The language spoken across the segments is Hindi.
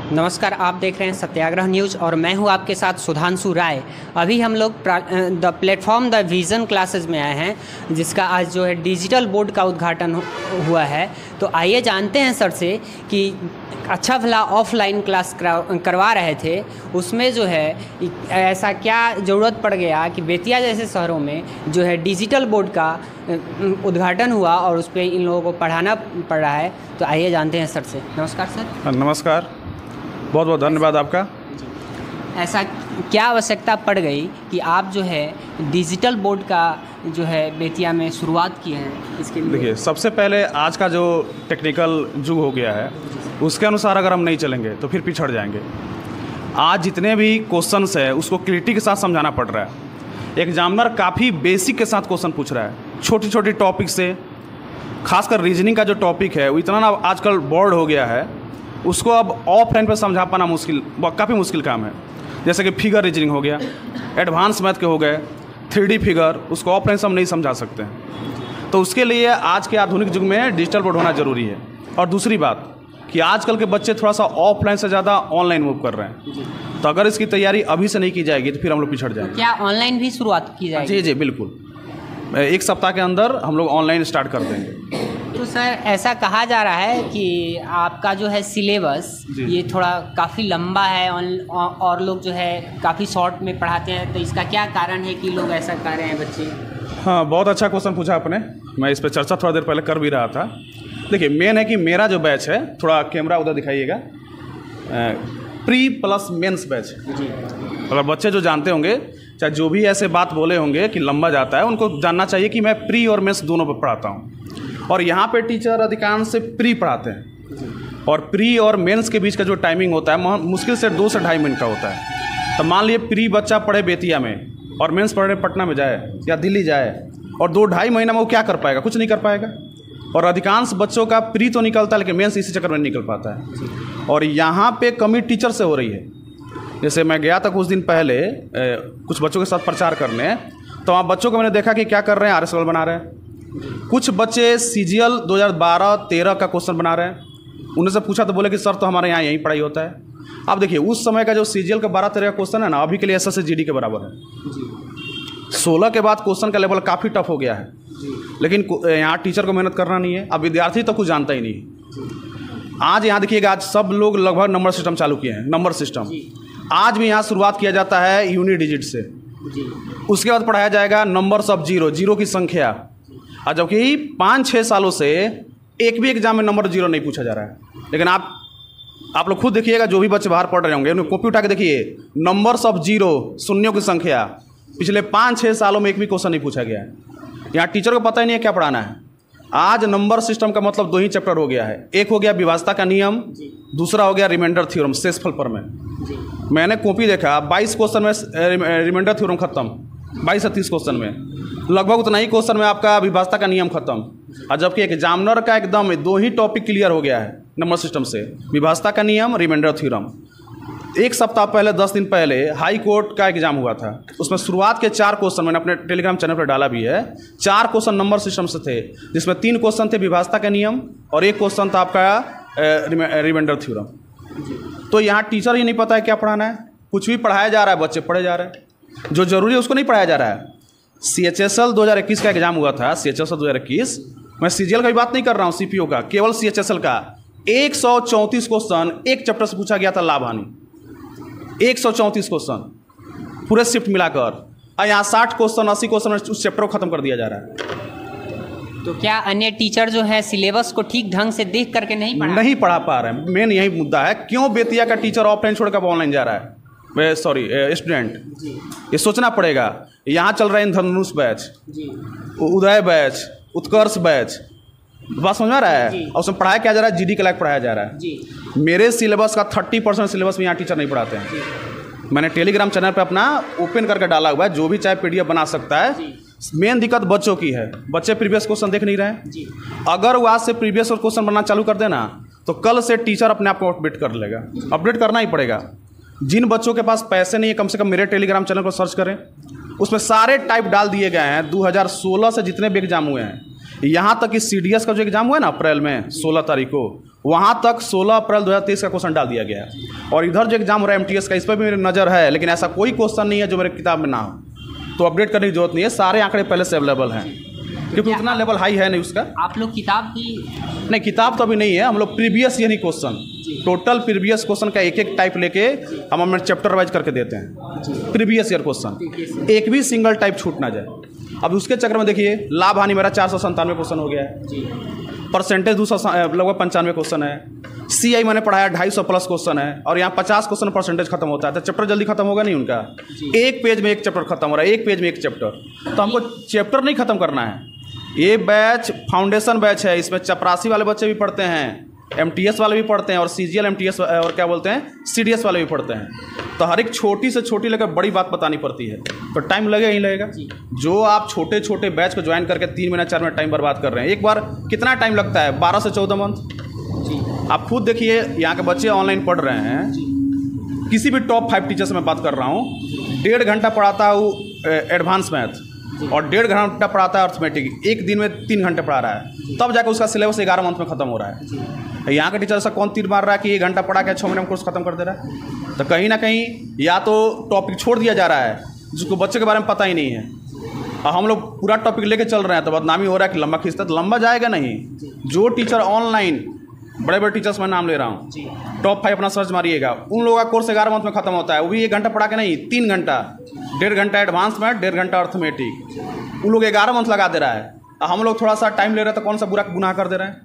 नमस्कार, आप देख रहे हैं सत्याग्रह न्यूज़ और मैं हूं आपके साथ सुधांशु राय। अभी हम लोग the platform the vision classes में आए हैं, जिसका आज जो है डिजिटल बोर्ड का उद्घाटन हुआ है। तो आइए जानते हैं सर से कि अच्छा भला ऑफलाइन क्लास करवा रहे थे, उसमें जो है ऐसा क्या ज़रूरत पड़ गया कि बेतिया जैसे शहरों में जो है डिजिटल बोर्ड का उद्घाटन हुआ और उस पर इन लोगों को पढ़ाना पड़ रहा है। तो आइए जानते हैं सर से। नमस्कार सर। नमस्कार, बहुत बहुत धन्यवाद आपका। ऐसा क्या आवश्यकता पड़ गई कि आप जो है डिजिटल बोर्ड का जो है बेतिया में शुरुआत किए हैं इसके लिए? देखिए, सबसे पहले आज का जो टेक्निकल युग हो गया है उसके अनुसार अगर हम नहीं चलेंगे तो फिर पिछड़ जाएंगे। आज जितने भी क्वेश्चंस है उसको क्लैरिटी के साथ समझाना पड़ रहा है। एग्जामिनर काफ़ी बेसिक के साथ क्वेश्चन पूछ रहा है, छोटी छोटी टॉपिक से। खासकर रीजनिंग का जो टॉपिक है वो इतना ना आजकल बोर्ड हो गया है, उसको अब ऑफलाइन पर समझा पाना काफ़ी मुश्किल काम है। जैसे कि फिगर रीजनिंग हो गया, एडवांस मैथ के हो गए, 3D फिगर, उसको ऑफलाइन से हम नहीं समझा सकते हैं। तो उसके लिए आज के आधुनिक युग में डिजिटल बोर्ड होना ज़रूरी है। और दूसरी बात कि आजकल के बच्चे थोड़ा सा ऑफलाइन से ज़्यादा ऑनलाइन मूव कर रहे हैं, तो अगर इसकी तैयारी अभी से नहीं की जाएगी तो फिर हम लोग पिछड़ जाएंगे। क्या ऑनलाइन भी शुरुआत की जाएगी? जी जी बिल्कुल, एक सप्ताह के अंदर हम लोग ऑनलाइन स्टार्ट कर देंगे। तो सर, ऐसा कहा जा रहा है कि आपका जो है सिलेबस ये थोड़ा काफ़ी लंबा है और लोग जो है काफ़ी शॉर्ट में पढ़ाते हैं, तो इसका क्या कारण है कि लोग ऐसा कर रहे हैं बच्चे? हाँ, बहुत अच्छा क्वेश्चन पूछा आपने। मैं इस पर चर्चा थोड़ा देर पहले कर भी रहा था। देखिए, मेन है कि मेरा जो बैच है, थोड़ा कैमरा उधर दिखाइएगा, प्री प्लस मेंस बैच। अगर बच्चे जो जानते होंगे, चाहे जो भी ऐसे बात बोले होंगे कि लंबा जाता है, उनको जानना चाहिए कि मैं प्री और मेंस दोनों पर पढ़ाता हूँ। और यहाँ पे टीचर अधिकांश से प्री पढ़ाते हैं, और प्री और मेंस के बीच का जो टाइमिंग होता है मुश्किल से 2 से ढाई मिनट का होता है। तो मान लीजिए प्री बच्चा पढ़े बेतिया में और मेंस पढ़े पटना में जाए या दिल्ली जाए, और 2-2.5 महीना में वो क्या कर पाएगा? कुछ नहीं कर पाएगा। और अधिकांश बच्चों का प्री तो निकलता है लेकिन मेंस इसी चक्कर में निकल पाता है। और यहाँ पे कमी टीचर से हो रही है। जैसे मैं गया था कुछ दिन पहले कुछ बच्चों के साथ प्रचार करने, तो वहाँ बच्चों को मैंने देखा कि क्या कर रहे हैं, RS बना रहे हैं। कुछ बच्चे CGL 2012-13 का क्वेश्चन बना रहे हैं। उनसे पूछा तो बोले कि सर तो हमारे यहाँ यही पढ़ाई होता है। अब देखिए, उस समय का जो CGL का 12-13 का क्वेश्चन है ना, अभी के लिए SSC GD के बराबर है। 16 के बाद क्वेश्चन का लेवल काफ़ी टफ हो गया है, लेकिन यहाँ टीचर को मेहनत करना नहीं है। अब विद्यार्थी तो कुछ जानता ही नहीं। आज यहाँ देखिएगा, आज सब लोग लगभग नंबर सिस्टम चालू किए हैं। नंबर सिस्टम आज भी यहाँ शुरुआत किया जाता है यूनिट डिजिट से, उसके बाद पढ़ाया जाएगा नंबर्स ऑफ जीरो, जीरो की संख्या। और जबकि 5-6 सालों से एक भी एग्जाम में नंबर 0 नहीं पूछा जा रहा है। लेकिन आप लोग खुद देखिएगा, जो भी बच्चे बाहर पढ़ रहे होंगे उन्हें कॉपी उठा के देखिए, नंबर्स ऑफ जीरो, शून्यों की संख्या, पिछले 5-6 सालों में एक भी क्वेश्चन नहीं पूछा गया है। यहाँ टीचर को पता ही नहीं है क्या पढ़ाना है। आज नंबर सिस्टम का मतलब 2 ही चैप्टर हो गया है। एक हो गया विभाज्यता का नियम, दूसरा हो गया रिमाइंडर थ्योरम, शेषफल प्रमेय। मैंने कॉपी देखा, 22 क्वेश्चन में रिमाइंडर थ्योरम खत्म, 22 से 30 क्वेश्चन में लगभग उतना ही क्वेश्चन में आपका विभाज्यता का नियम खत्म। और जबकि एक एग्जामिनर का एकदम 2 ही टॉपिक क्लियर हो गया है नंबर सिस्टम से, विभाज्यता का नियम, रिमाइंडर थ्योरम। एक सप्ताह पहले, 10 दिन पहले हाई कोर्ट का एग्जाम हुआ था। उसमें शुरुआत के 4 क्वेश्चन मैंने अपने टेलीग्राम चैनल पर डाला भी है। 4 क्वेश्चन नंबर सिस्टम से थे, जिसमें 3 क्वेश्चन थे विभाज्यता का नियम और 1 क्वेश्चन था आपका रिमाइंडर थ्योरम। तो यहाँ टीचर ही नहीं पता है क्या पढ़ाना है, कुछ भी पढ़ाया जा रहा है, बच्चे पढ़े जा रहे हैं। जो जरूरी है उसको नहीं पढ़ाया जा रहा है। CHSL 2021 का एग्जाम हुआ था, CHSL 2021। मैं CGL का भी बात नहीं कर रहा हूँ, CPO का, केवल CHSL का 134 क्वेश्चन एक चैप्टर से पूछा गया था, लाभ हानि। 134 क्वेश्चन पूरे शिफ्ट मिलाकर, और यहाँ 60 क्वेश्चन 80 क्वेश्चन उस चैप्टर को खत्म कर दिया जा रहा है। तो क्या अन्य टीचर जो है सिलेबस को ठीक ढंग से देख करके नहीं पढ़ा पा रहे हैं? मेन यही मुद्दा है। क्यों बेतिया का टीचर ऑफलाइन छोड़कर ऑनलाइन जा रहा है? सॉरी, स्टूडेंट, ये सोचना पड़ेगा। यहाँ चल रहा है इंद्रधनुष बैच, उदय बैच, उत्कर्ष बैच, बात समझ में आ रहा है? और उसमें पढ़ाया क्या जा रहा है? GD के लायक पढ़ाया जा रहा है। मेरे सिलेबस का 30% सिलेबस में यहाँ टीचर नहीं पढ़ाते हैं। मैंने टेलीग्राम चैनल पे अपना ओपन करके डाला हुआ है, जो भी चाहे PDF बना सकता है। मेन दिक्कत बच्चों की है, बच्चे प्रीवियस क्वेश्चन देख नहीं रहे हैं। अगर वो आज से प्रीवियस क्वेश्चन बनना चालू कर देना तो कल से टीचर अपने आप को अपडेट कर लेगा। अपडेट करना ही पड़ेगा। जिन बच्चों के पास पैसे नहीं है, कम से कम मेरे टेलीग्राम चैनल को सर्च करें, उसमें सारे टाइप डाल दिए गए हैं 2016 से जितने भी एग्जाम हुए हैं। यहाँ तक कि CDS का जो एग्ज़ाम हुआ है ना अप्रैल में 16 तारीख को, वहाँ तक 16 अप्रैल 2023 का क्वेश्चन डाल दिया गया है। और इधर जो एग्ज़ाम हो रहा है MTS का, इस पर भी मेरी नज़र है, लेकिन ऐसा कोई क्वेश्चन नहीं है जो मेरे किताब में ना हो। तो अपडेट करने की जरूरत नहीं है, सारे आंकड़े पहले से अवेलेबल हैं, क्योंकि उतना लेवल हाई है नहीं उसका। आप लोग किताब भी नहीं, किताब तो अभी नहीं है, हम लोग प्रीवियस यानी क्वेश्चन, टोटल प्रीवियस क्वेश्चन का एक एक टाइप लेके हम हमें चैप्टर वाइज करके देते हैं। प्रीवियस ईयर क्वेश्चन एक भी सिंगल टाइप छूट ना जाए। अब उसके चक्कर में देखिए, लाभ हानि मेरा 497 क्वेश्चन हो गया है, परसेंटेज 200 लगभग 95 क्वेश्चन है, CI मैंने पढ़ाया 250 प्लस क्वेश्चन है, और यहाँ 50 क्वेश्चन परसेंटेज खत्म होता है, तो चैप्टर जल्दी खत्म होगा नहीं उनका। एक पेज में एक चैप्टर खत्म हो रहा है, एक पेज में एक चैप्टर। तो हमको चैप्टर नहीं खत्म करना है। ये बैच फाउंडेशन बैच है, इसमें चपरासी वाले बच्चे भी पढ़ते हैं, MTS वाले भी पढ़ते हैं, और CGL MTS और क्या बोलते हैं CDS वाले भी पढ़ते हैं। तो हर एक छोटी से छोटी लेकर बड़ी बात बतानी पड़ती है, तो टाइम लगेगा ही लगेगा। जो आप छोटे छोटे बैच को ज्वाइन करके 3 महीना 4 महीना टाइम बर्बाद कर रहे हैं, एक बार कितना टाइम लगता है? 12 से 14 मंथ। आप खुद देखिए, यहाँ के बच्चे ऑनलाइन पढ़ रहे हैं, किसी भी टॉप 5 टीचर से मैं बात कर रहा हूँ, 1.5 घंटा पढ़ाता हूँ एडवांस मैथ, और 1.5 घंटा पढ़ाता है अर्थमेटिक, एक दिन में 3 घंटे पढ़ा रहा है, तब जाकर उसका सिलेबस 11 मंथ में खत्म हो रहा है। यहाँ का टीचर ऐसा कौन तीर मार रहा है कि 1 घंटा पढ़ा के 6 महीने में कोर्स खत्म कर दे रहा है? तो कहीं ना कहीं या तो टॉपिक छोड़ दिया जा रहा है जिसको बच्चे के बारे में पता ही नहीं है, और हम लोग पूरा टॉपिक लेके चल रहे हैं, तो बदनामी हो रहा है कि लंबा खींचता, तो लंबा जाएगा नहीं। जो टीचर ऑनलाइन, बड़े बड़े टीचर्स मैं नाम ले रहा हूँ, टॉप 5 अपना सर्च मारिएगा, उन लोगों का कोर्स 11 मंथ में खत्म होता है, वो भी 1 घंटा पढ़ा के नहीं, 3 घंटा, 1.5 घंटा एडवांस मैथ, 1.5 घंटा अर्थमेटिक, उन लोग 11 मंथ लगा दे रहा है। हम लोग थोड़ा सा टाइम ले रहे हैं, तो कौन सा बुरा गुनाह कर दे रहे हैं?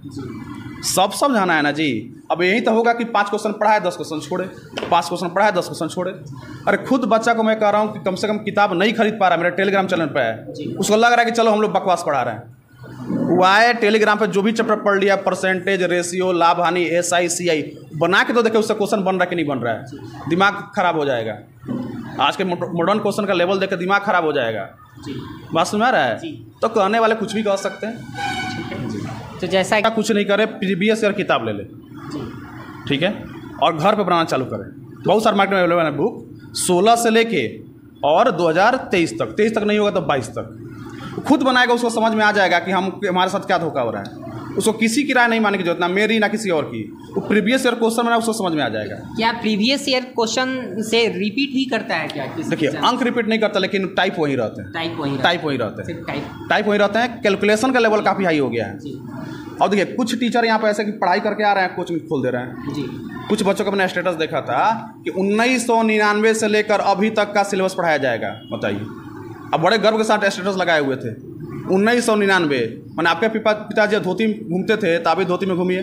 सब समझाना है ना जी। अब यही तो होगा कि 5 क्वेश्चन पढ़ा है 10 क्वेश्चन छोड़े, 5 क्वेश्चन पढ़ा है 10 क्वेश्चन छोड़े। अरे खुद बच्चा को मैं कह रहा हूँ कि कम से कम किताब नहीं खरीद पा रहा है, मेरे टेलीग्राम चैनल पे है, उसको लग रहा है कि चलो हम लोग बकवास पढ़ा रहे हैं। वो आए टेलीग्राम पे, जो भी चैप्टर पढ़ लिया, परसेंटेज, रेशियो, लाभ हानि, SI CI बना के तो देखे उससे क्वेश्चन बन रहा है कि नहीं बन रहा है। दिमाग खराब हो जाएगा, आज के मॉडर्न क्वेश्चन का लेवल देख के दिमाग खराब हो जाएगा। बात सुन रहा है? तो कहने वाले कुछ भी कह सकते हैं, तो जैसा कुछ नहीं करे, प्रीवियस ईयर किताब ले ले, ठीक है, और घर पे बनाना चालू करें। बहुत सारे मार्केट में अवेलेबल है बुक, 16 से लेके और 2023 तक, 23 तक नहीं होगा तो 22 तक खुद बनाएगा, उसको समझ में आ जाएगा कि हमारे साथ क्या धोखा हो रहा है। उसको किसी की राय नहीं मानने की जरूरत, ना मेरी ना किसी और की। वो प्रीवियस ईयर क्वेश्चन बना, उसको समझ में आ जाएगा। क्या प्रीवियस ईयर क्वेश्चन से रिपीट भी करता है क्या? देखिए, अंक रिपीट नहीं करता, लेकिन टाइप वही रहते हैं, टाइप वही रहते हैं। कैलकुलेशन का लेवल काफ़ी हाई हो गया है। और देखिए, कुछ टीचर यहाँ पे ऐसे कि पढ़ाई करके आ रहे हैं, कोचिंग खोल दे रहे हैं जी। कुछ बच्चों का मैंने स्टेटस देखा था कि 1999 से लेकर अभी तक का सिलेबस पढ़ाया जाएगा। बताइए, अब बड़े गर्व के साथ स्टेटस लगाए हुए थे 1999। मैंने आपके पिताजी धोती में घूमते थे, ताबी धोती में घूमिए।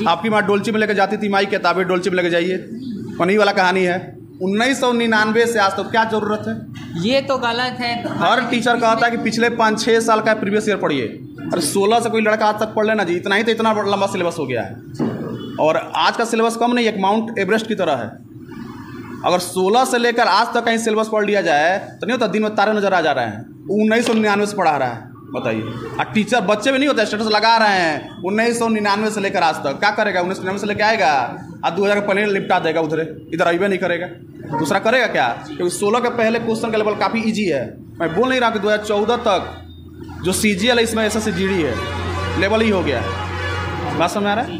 आपकी माँ डोलची में लेकर जाती थी माई के, ताबी डोलची में लेकर जाइए। वही वाला कहानी है। 1999 से आज तक क्या जरूरत है? ये तो गलत है। हर टीचर कहता है कि पिछले 5-6 साल का प्रीवियस ईयर पढ़िए। अरे 16 से कोई लड़का आज तक पढ़ लेना जी, इतना ही तो इतना लंबा सिलेबस हो गया है। और आज का सिलेबस कम नहीं, एक माउंट एवरेस्ट की तरह है। अगर 16 से लेकर आज तक कहीं सिलेबस पढ़ लिया जाए तो नहीं होता, दिन में तारे नजर आ जा रहे हैं। 1999 से पढ़ा रहा है, बताइए। और टीचर बच्चे भी नहीं होते, स्टेटस लगा रहे हैं 1999 से लेकर आज तक। क्या करेगा? 1999 से लेकर आएगा और 2000 का पनीर लिपटा देगा, उधर इधर अभी नहीं करेगा। दूसरा करेगा क्या? क्योंकि 16 के पहले क्वेश्चन का लेवल काफ़ी ईजी है। मैं बोल नहीं रहा कि 2014 तक जो CGL है इसमें SSC GD है, लेवल ही हो गया है। बात समझ आ रहा है?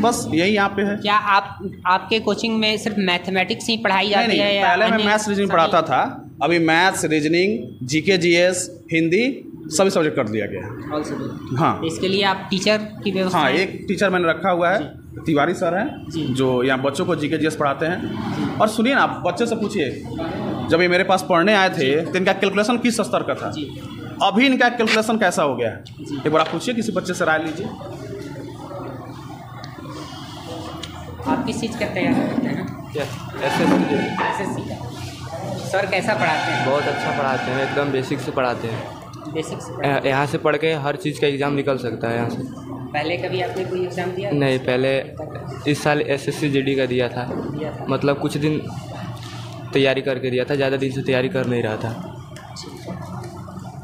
बस यही यहाँ पे है। क्या आपके कोचिंग में सिर्फ मैथमेटिक्स ही पढ़ाई जाती है? पहले मैं मैथ्स रीजनिंग पढ़ाता था, अभी maths, reasoning, GK GS, Hindi सभी सब्जेक्ट कर दिया गया है। हाँ, इसके लिए आप टीचर की व्यवस्था? हाँ, एक टीचर मैंने रखा हुआ है, तिवारी सर हैं, जो यहाँ बच्चों को GK GS पढ़ाते हैं। और सुनिए ना, आप बच्चे से पूछिए, जब ये मेरे पास पढ़ने आए थे तो इनका कैलकुलेशन किस स्तर का था, अभी इनका कैलकुलेशन कैसा हो गया है, एक बार आप पूछिए, किसी बच्चे से राय लीजिए। आप किस चीज़ का तैयार करते हैं? SSC का। सर कैसा पढ़ाते हैं? बहुत अच्छा पढ़ाते हैं, एकदम बेसिक से पढ़ाते हैं। बेसिक्स यहाँ से पढ़ के हर चीज़ का एग्ज़ाम निकल सकता है यहाँ से। पहले कभी आपने कोई एग्ज़ाम दिया? नहीं, पहले इस साल SSC GD का दिया था। मतलब कुछ दिन तैयारी करके दिया था, ज़्यादा दिन से तैयारी कर नहीं रहा था।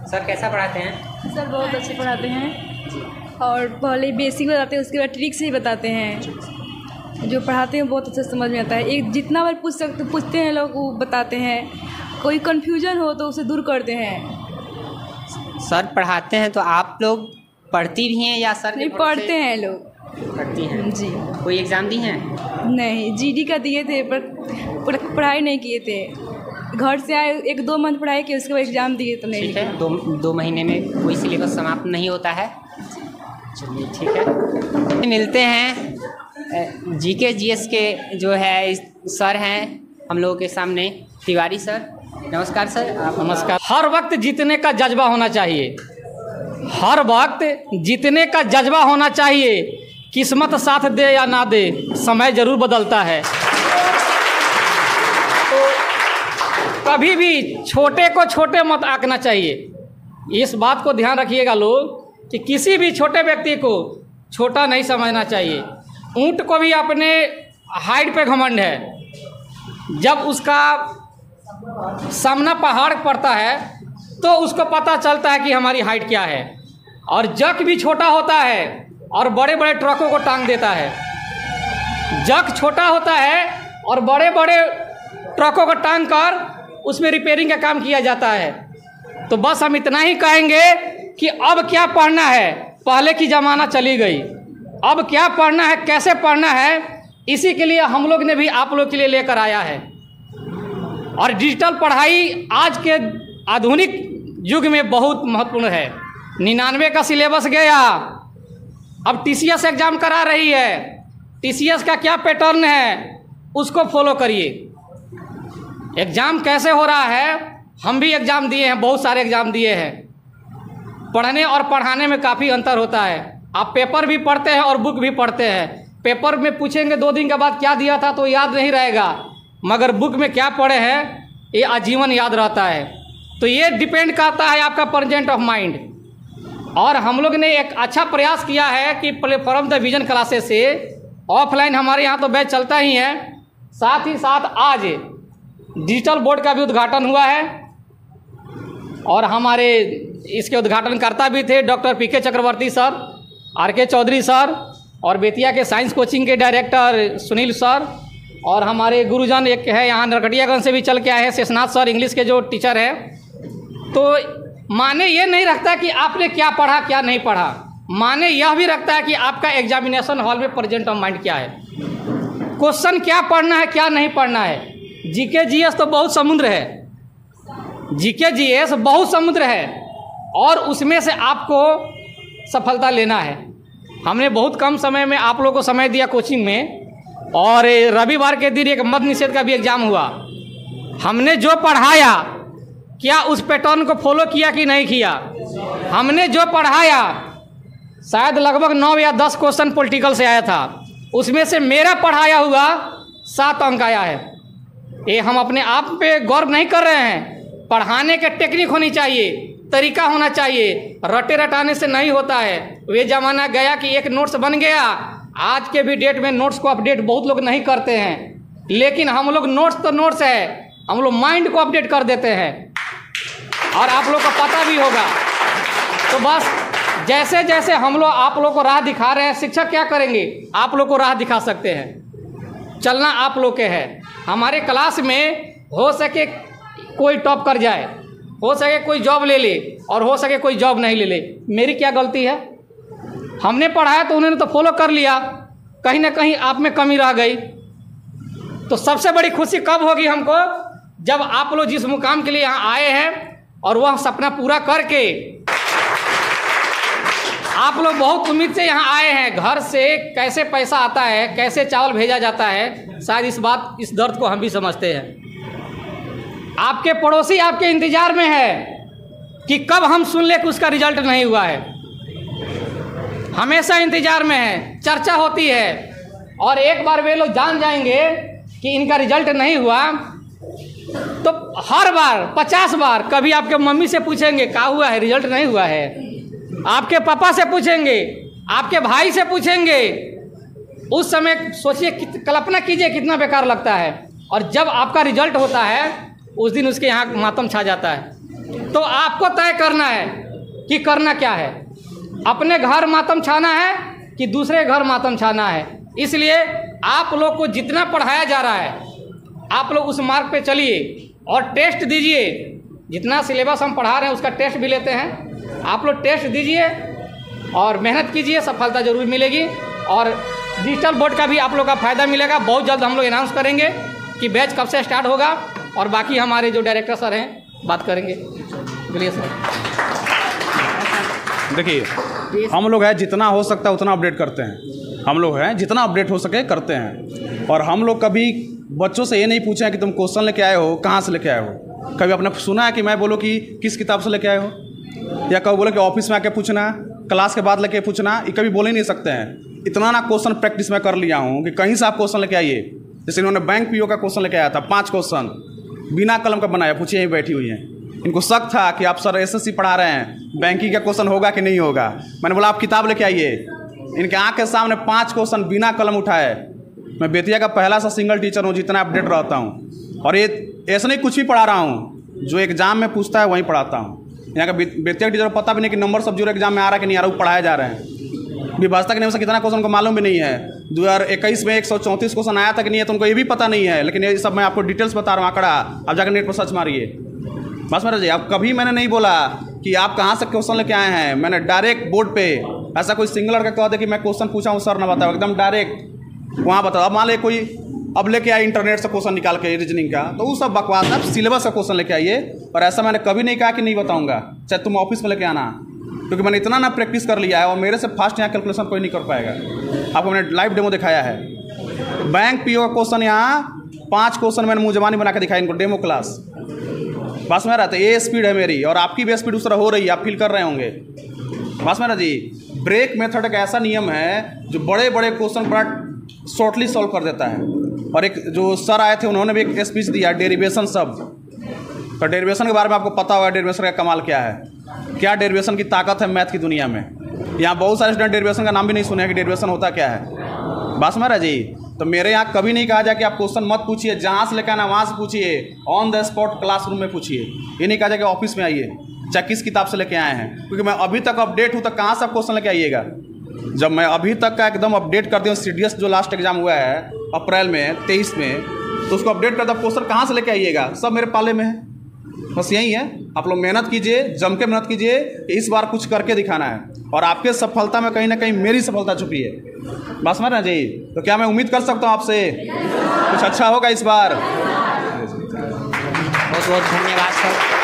सर कैसा पढ़ाते हैं? सर बहुत अच्छे पढ़ाते हैं, और पहले बेसिक बताते हैं, उसके बाद ट्रिक्स ही बताते हैं। जो पढ़ाते हैं बहुत अच्छा समझ में आता है। एक जितना बार पूछते हैं लोग वो बताते हैं, कोई कन्फ्यूजन हो तो उसे दूर करते हैं। सर पढ़ाते हैं तो आप लोग पढ़ती भी हैं या सर नहीं, पढ़ते हैं लोग। पढ़ती हैं जी। कोई एग्ज़ाम दी हैं? नहीं, जीडी का दिए थे पर पढ़ाई नहीं किए थे। घर से आए 1-2 मंथ पढ़ाई किए, उसके बाद एग्ज़ाम दिए तो नहीं। ठीक है, 2 महीने में कोई सिलेबस समाप्त नहीं होता है। चलिए ठीक है, मिलते हैं जीके जीएस के जो है सर हैं हम लोगों के सामने, तिवारी सर। नमस्कार सर। आप नमस्कार। हर वक्त जीतने का जज्बा होना चाहिए, हर वक्त जीतने का जज्बा होना चाहिए। किस्मत साथ दे या ना दे, समय ज़रूर बदलता है। तो कभी भी छोटे को छोटे मत आंकना चाहिए। इस बात को ध्यान रखिएगा लोग कि किसी भी छोटे व्यक्ति को छोटा नहीं समझना चाहिए। ऊंट को भी अपने हाइट पे घमंड है। जब उसका सामना पहाड़ पड़ता है तो उसको पता चलता है कि हमारी हाइट क्या है। और जग भी छोटा होता है और बड़े बड़े ट्रकों को टांग देता है। जग छोटा होता है और बड़े बड़े ट्रकों को टांग कर उसमें रिपेयरिंग का काम किया जाता है। तो बस हम इतना ही कहेंगे कि अब क्या पढ़ना है, पहले की ज़माना चली गई। अब क्या पढ़ना है, कैसे पढ़ना है, इसी के लिए हम लोग ने भी आप लोग के लिए लेकर आया है। और डिजिटल पढ़ाई आज के आधुनिक युग में बहुत महत्वपूर्ण है। 99 का सिलेबस गया, अब TCS एग्ज़ाम करा रही है। TCS का क्या पैटर्न है उसको फॉलो करिए। एग्ज़ाम कैसे हो रहा है, हम भी एग्ज़ाम दिए हैं, बहुत सारे एग्ज़ाम दिए हैं। पढ़ने और पढ़ाने में काफ़ी अंतर होता है। आप पेपर भी पढ़ते हैं और बुक भी पढ़ते हैं। पेपर में पूछेंगे 2 दिन के बाद क्या दिया था तो याद नहीं रहेगा, मगर बुक में क्या पढ़े हैं ये आजीवन याद रहता है। तो ये डिपेंड करता है आपका प्रेजेंट ऑफ माइंड। और हम लोग ने एक अच्छा प्रयास किया है कि प्लेटफॉर्म द विजन क्लासेस से ऑफलाइन हमारे यहाँ तो बैच चलता ही है, साथ ही साथ आज डिजिटल बोर्ड का भी उद्घाटन हुआ है। और हमारे इसके उद्घाटनकर्ता भी थे डॉक्टर PK चक्रवर्ती सर, RK चौधरी सर, और बेतिया के साइंस कोचिंग के डायरेक्टर सुनील सर, और हमारे गुरुजन एक है यहाँ नरकटियागंज से भी चल के आए हैं, शेषनाथ सर, इंग्लिश के जो टीचर हैं। तो माने ये नहीं रखता कि आपने क्या पढ़ा क्या नहीं पढ़ा, माने यह भी रखता है कि आपका एग्जामिनेशन हॉल में प्रेजेंट ऑफ माइंड क्या है, क्वेश्चन क्या पढ़ना है क्या नहीं पढ़ना है। जीके जीएस तो बहुत समुद्र है, जीके जीएस बहुत समुद्र है, और उसमें से आपको सफलता लेना है। हमने बहुत कम समय में आप लोगों को समय दिया कोचिंग में, और रविवार के दिन एक मद निषेध का भी एग्ज़ाम हुआ। हमने जो पढ़ाया क्या उस पैटर्न को फॉलो किया कि नहीं किया। हमने जो पढ़ाया शायद लगभग 9 या 10 क्वेश्चन पॉलिटिकल से आया था, उसमें से मेरा पढ़ाया हुआ 7 अंक आया है। ये हम अपने आप पे गौरव नहीं कर रहे हैं। पढ़ाने के टेक्निक होनी चाहिए, तरीका होना चाहिए, रटे रटाने से नहीं होता है। वे ज़माना गया कि एक नोट्स बन गया। आज के भी डेट में नोट्स को अपडेट बहुत लोग नहीं करते हैं, लेकिन हम लोग नोट्स तो नोट्स है, हम लोग माइंड को अपडेट कर देते हैं, और आप लोग को पता भी होगा। तो बस जैसे जैसे हम लोग आप लोग को राह दिखा रहे हैं, शिक्षक क्या करेंगे, आप लोग को राह दिखा सकते हैं। चलना आप लोग के है। हमारे क्लास में हो सके कोई टॉप कर जाए, हो सके कोई जॉब ले ले, और हो सके कोई जॉब नहीं ले ले। मेरी क्या गलती है? हमने पढ़ाया तो उन्होंने तो फॉलो कर लिया, कहीं ना कहीं आप में कमी रह गई। तो सबसे बड़ी खुशी कब होगी हमको, जब आप लोग जिस मुकाम के लिए यहाँ आए हैं और वह सपना पूरा करके, आप लोग बहुत उम्मीद से यहाँ आए हैं। घर से कैसे पैसा आता है, कैसे चावल भेजा जाता है, शायद इस दर्द को हम भी समझते हैं। आपके पड़ोसी आपके इंतजार में है कि कब हम सुन ले कि उसका रिजल्ट नहीं हुआ है, हमेशा इंतजार में है, चर्चा होती है। और एक बार वे लोग जान जाएंगे कि इनका रिजल्ट नहीं हुआ तो हर बार 50 बार कभी आपके मम्मी से पूछेंगे क्या हुआ है, रिजल्ट नहीं हुआ है, आपके पापा से पूछेंगे, आपके भाई से पूछेंगे। उस समय सोचिए, कल्पना कीजिए कितना बेकार लगता है। और जब आपका रिजल्ट होता है उस दिन उसके यहाँ मातम छा जाता है। तो आपको तय करना है कि करना क्या है, अपने घर मातम छाना है कि दूसरे घर मातम छाना है। इसलिए आप लोग को जितना पढ़ाया जा रहा है आप लोग उस मार्ग पे चलिए और टेस्ट दीजिए। जितना सिलेबस हम पढ़ा रहे हैं उसका टेस्ट भी लेते हैं, आप लोग टेस्ट दीजिए और मेहनत कीजिए, सफलता जरूर मिलेगी। और डिजिटल बोर्ड का भी आप लोग का फ़ायदा मिलेगा। बहुत जल्द हम लोग अनाउंस करेंगे कि बैच कब से स्टार्ट होगा और बाकी हमारे जो डायरेक्टर सर हैं बात करेंगे। बोलिए सर। देखिए हम लोग हैं जितना हो सकता है उतना अपडेट करते हैं, हम लोग हैं जितना अपडेट हो सके करते हैं। और हम लोग कभी बच्चों से ये नहीं पूछे हैं कि तुम क्वेश्चन लेके आए हो, कहाँ से लेके आए हो। कभी आपने सुना है कि मैं बोलो कि किस किताब से लेके आए हो, या कभी बोलो कि ऑफिस में आके पूछना, क्लास के बाद लेके पूछना, ये कभी बोल ही नहीं सकते हैं। इतना ना क्वेश्चन प्रैक्टिस में कर लिया हूँ कि कहीं से आप क्वेश्चन लेके आइए। जैसे इन्होंने बैंक पीओ का क्वेश्चन लेके आया था, 5 क्वेश्चन बिना कलम का बनाया, पूछिए यहीं बैठी हुई हैं। इनको शक था कि आप सर एसएससी पढ़ा रहे हैं, बैंकिंग का क्वेश्चन होगा कि नहीं होगा। मैंने बोला आप किताब लेके आइए। इनके आँख के सामने 5 क्वेश्चन बिना कलम उठाए। मैं बेतिया का पहला सा सिंगल टीचर हूँ जितना अपडेट रहता हूँ। और ये ऐसा नहीं कुछ भी पढ़ा रहा हूँ, जो एग्जाम में पूछता है वहीं पढ़ाता हूँ। यहाँ का बेतिया टीचर को पता भी नहीं कि नंबर सब जो एग्जाम में आ रहा है कि नहीं आ रहा, वो पढ़ाए जा रहे हैं। विभाषा के नियम से कितना क्वेश्चन को मालूम भी नहीं है। 2021 में 134 क्वेश्चन आया था कि नहीं है, तुमको ये भी पता नहीं है। लेकिन ये सब मैं आपको डिटेल्स बता रहा हूँ, आंकड़ा। आप जाकर नेट पर सर्च मारिए। बस मेरा जी, आप कभी मैंने नहीं बोला कि आप कहाँ से क्वेश्चन लेके आए हैं। मैंने डायरेक्ट बोर्ड पे, ऐसा कोई सिंगल लड़का कह दे कि मैं क्वेश्चन पूछा हूँ सर ना बताओ, एकदम डायरेक्ट वहाँ बताओ। अब मान ले कोई अब लेके आए इंटरनेट से क्वेश्चन निकाल के रीजनिंग का, तो वो सब बकवास है। आप सिलेबस का क्वेश्चन लेके आइए। और ऐसा मैंने कभी नहीं कहा कि नहीं बताऊँगा, चाहे तुम ऑफिस में लेके आना, क्योंकि मैंने इतना ना प्रैक्टिस कर लिया है। और मेरे से फास्ट यहाँ कैलकुलेशन कोई नहीं कर पाएगा। आपको मैंने लाइव डेमो दिखाया है। बैंक पीओ का क्वेश्चन यहाँ 5 क्वेश्चन मैंने मुँह जबानी बना के दिखाया इनको, डेमो क्लास। बस मेरा तो ये स्पीड है मेरी, और आपकी भी स्पीड उस तरह हो रही है, आप फील कर रहे होंगे। बस मेरा जी, ब्रेक मेथड एक ऐसा नियम है जो बड़े बड़े क्वेश्चन बड़ा शॉर्टली सॉल्व कर देता है। और एक जो सर आए थे उन्होंने भी एक स्पीच दिया, डेरिवेशन सब। तो डेरिवेशन के बारे में आपको पता होगा, डेरिवेशन का कमाल क्या है, क्या डेरिवेशन की ताकत है मैथ की दुनिया में। यहाँ बहुत सारे स्टूडेंट डेरिवेशन का नाम भी नहीं सुने कि डेरिवेशन होता क्या है। बस मेरा जी, तो मेरे यहाँ कभी नहीं कहा जाए कि आप क्वेश्चन मत पूछिए, जहाँ से लेकर आना वहाँ से पूछिए, ऑन द स्पॉट क्लासरूम में पूछिए। ये नहीं कहा जाए कि ऑफिस में आइए, चाहे किस किताब से लेके आए हैं। क्योंकि मैं अभी तक अपडेट हूँ, तो कहाँ से आप क्वेश्चन लेके आइएगा। जब मैं अभी तक का एकदम अपडेट करती हूँ, सीडीएस जो लास्ट एग्जाम हुआ है अप्रैल में 23 में, तो उसको अपडेट करता, क्वेश्चन कहाँ से लेके आइएगा, सब मेरे पाले में है। बस यही है, आप लोग मेहनत कीजिए, जम के मेहनत कीजिए। इस बार कुछ करके दिखाना है, और आपके सफलता में कहीं ना कहीं मेरी सफलता छुपी है। बस मेरा जी, तो क्या मैं उम्मीद कर सकता हूँ आपसे कुछ अच्छा होगा इस बार। बहुत बहुत धन्यवाद सर।